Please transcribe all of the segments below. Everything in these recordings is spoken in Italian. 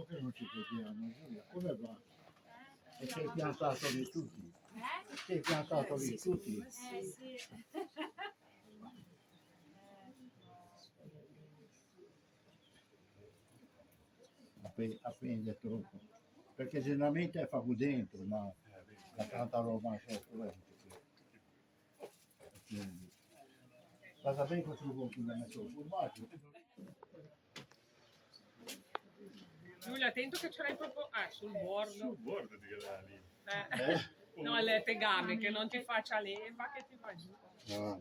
Perché non ci crediamo, Giulia? Come va? E sei piantato lì tutti? Sei piantato lì tutti? Sì. Appende troppo. Perché generalmente fa dentro, ma la tanta roba sopra. Cosa ben che trovo che mi ha messo il formaggio? Giulia, attento che ce l'hai proprio sul bordo. Sul bordo di quella lì. No, il tegame, che non ti faccia leva, che ti fa giù. Ah.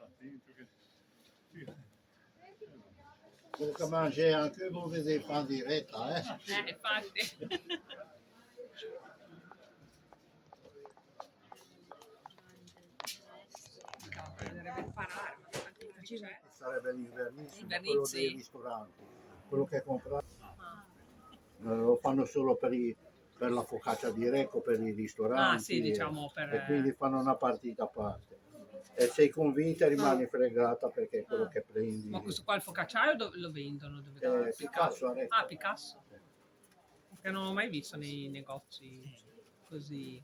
Attento che... Quello che mangi anche voi vedete fa in diretta, Infatti. Bisognerebbe imparare, ma anche ci c'è. Sarebbe l'ivernissimo, Il quello vernizzi. dei ristoranti. Quello che comprate lo fanno solo per la focaccia di Recco, per i ristoranti. Ah, sì, diciamo per... E quindi fanno una partita a parte. E sei convinta rimani fregata perché è quello che prendi. Ma questo qua il focacciaio dove lo vendono? Dove Picasso a Recco. Ah, Picasso. Che non ho mai visto nei negozi così.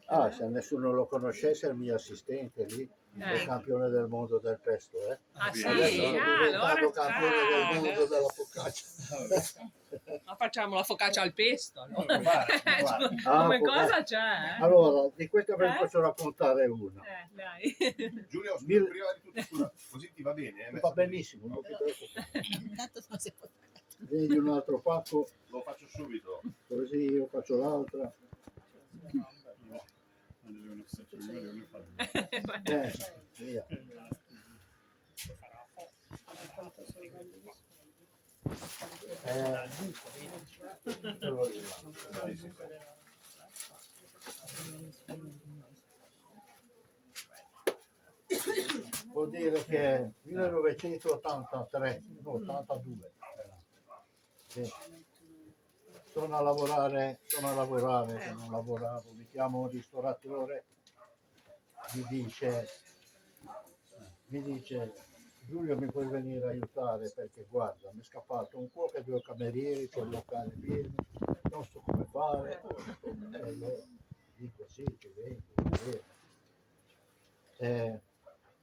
Ah, se nessuno lo conoscesse, il mio assistente lì, è campione del mondo del pesto, Ah, sì? Adesso è diventato Allora campione del mondo della focaccia. Ma facciamo la focaccia al pesto, no? Guarda. Come Ah, cosa c'è? Allora, di questa ve ne posso raccontare una. Dai. Giulio, Mil- prima di tutto, scusa, così ti va bene? Va benissimo, non ti preoccupare. Vedi un altro pacco, Lo faccio subito. così io faccio l'altra. Via. Vuol dire che 1983, no, 82. Sì. Sono a lavorare, che non lavoravo, mi chiamo un ristoratore, mi dice Giulio mi puoi venire a aiutare perché guarda mi è scappato un cuoco e 2 camerieri, c'è il locale pieno, non so come fare, e io dico sì, ci vengo.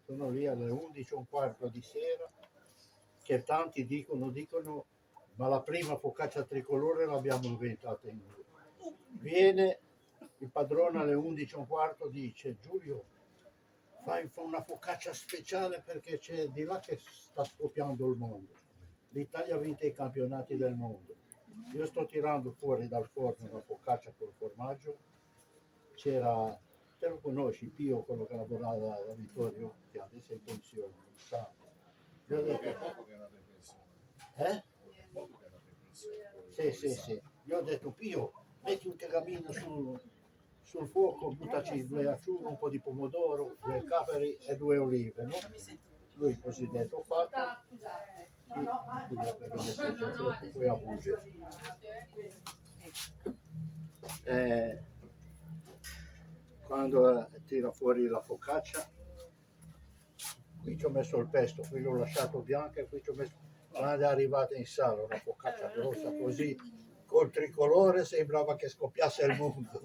Sono lì alle 11:15 di sera che tanti dicono ma la prima focaccia tricolore l'abbiamo inventata in noi. Viene il padrone alle 11:15 dice Giulio fai una focaccia speciale perché c'è di là che sta scoppiando il mondo. L'Italia ha vinto i campionati del mondo. Io sto tirando fuori dal forno una focaccia col formaggio. C'era, te lo conosci, Pio, quello che lavorava da Vittorio, che adesso è in pensione, non sa. Io ho detto, Sì. Io ho detto Pio, metti un tegamino sul fuoco, buttaci 2 acciughe, un po' di pomodoro, 2 caperi e 2 olive, no? Lui così detto fatto, poi a bugie. Quando tira fuori la focaccia, qui ci ho messo il pesto, qui l'ho lasciato bianco e qui ci ho messo, quando è arrivata in sala una focaccia grossa così, col tricolore sembrava che scoppiasse il mondo.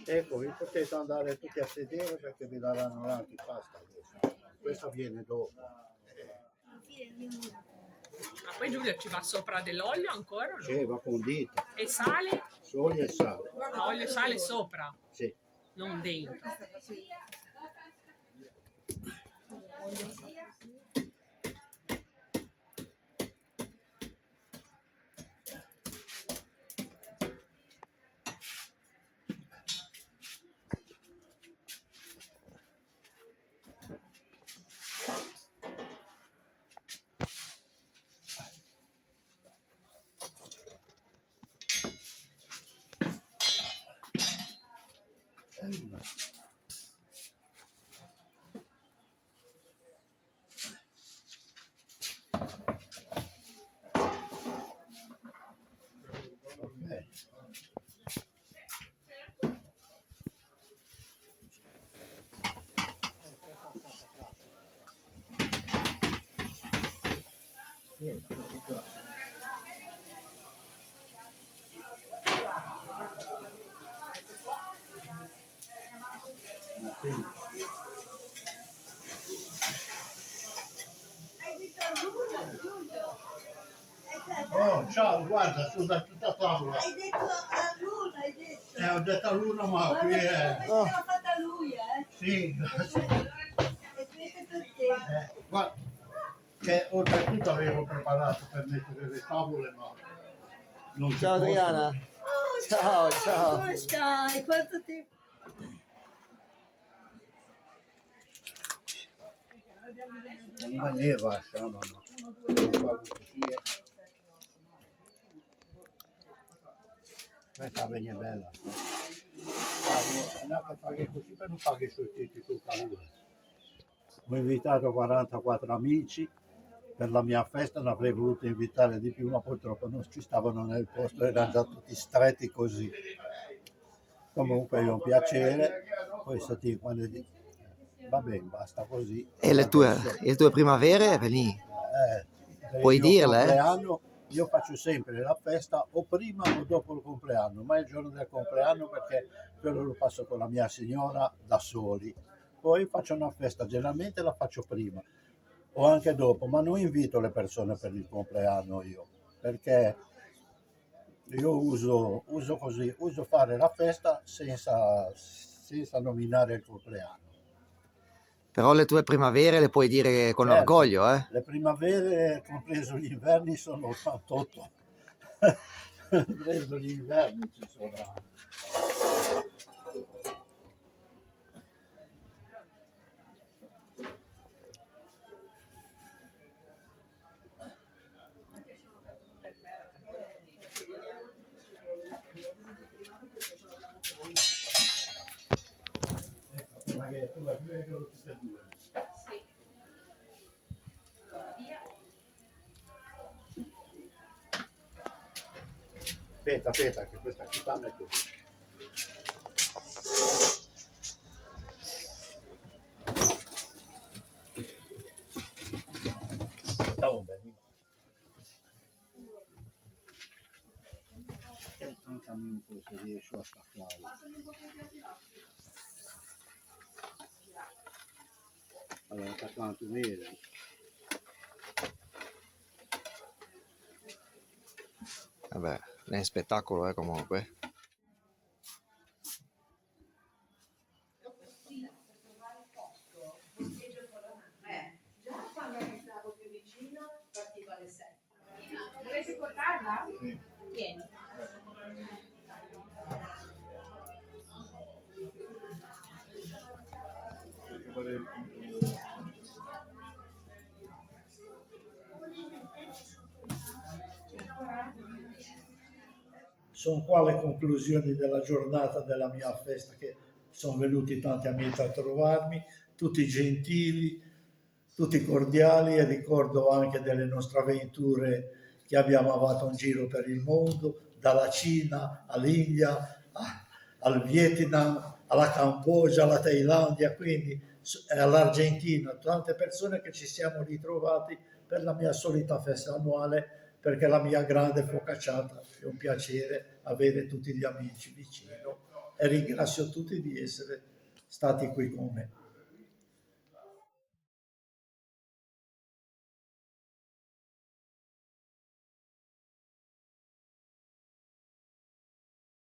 Ecco, vi potete andare tutti a sedere perché vi daranno l'antipasta adesso. Questa viene dopo. Ma poi Giulia ci va sopra dell'olio ancora o no? Sì, va condita. E sale? Olio e sale. Ah, olio e sale sopra, Sì. non dentro. Oh, ciao, guarda, sono da tutta tavola. Hai detto a Luna, hai detto. Ho detto a Luna, ma Guarda qui che è... l'ha fatta lui, Sì, grazie. E questo per te. Guarda, che oltretutto avevo preparato per mettere le tavole, ma non ci Ciao posso. Adriana. Oh, Ciao, ciao. come stai? Quanto tempo? Non ne va, no, no. Non fa così. Questa viene bella. Non che fare così per non fare i suoi tipi sul calore. Ho invitato 44 amici. Per la mia festa ne avrei voluto invitare di più, ma purtroppo non ci stavano nel posto, erano già tutti stretti così. Comunque è un piacere, poi stati quando va bene, basta così. E le tue primavere? Venì. Puoi Il mio dirle, eh? compleanno, io faccio sempre la festa o prima o dopo il compleanno, ma il giorno del compleanno perché quello lo passo con la mia signora da soli. Poi faccio una festa, generalmente la faccio prima o anche dopo, ma non invito le persone per il compleanno io, perché io uso così, uso fare la festa senza nominare il compleanno. Però le tue primavere le puoi dire con Certo, orgoglio, eh? le primavere, compreso gli inverni, sono 88. Compreso gli inverni ci sono. Aspetta, che questa città è così. Stavo bene. Tancami un po' se riesco a staccare. Allora, attaccato bene. Vabbè, è un spettacolo, comunque. Già quando stavo più vicino partiva alle 7. Volete portarla? Sì. Vieni. Sono qua le conclusioni della giornata della mia festa, che sono venuti tanti amici a trovarmi, tutti gentili, tutti cordiali, e ricordo anche delle nostre avventure che abbiamo fatto in giro per il mondo, dalla Cina all'India, al Vietnam, alla Cambogia, alla Thailandia, quindi all'Argentina, tante persone che ci siamo ritrovati per la mia solita festa annuale, perché la mia grande focacciata è un piacere avere tutti gli amici vicino e ringrazio tutti di essere stati qui con me.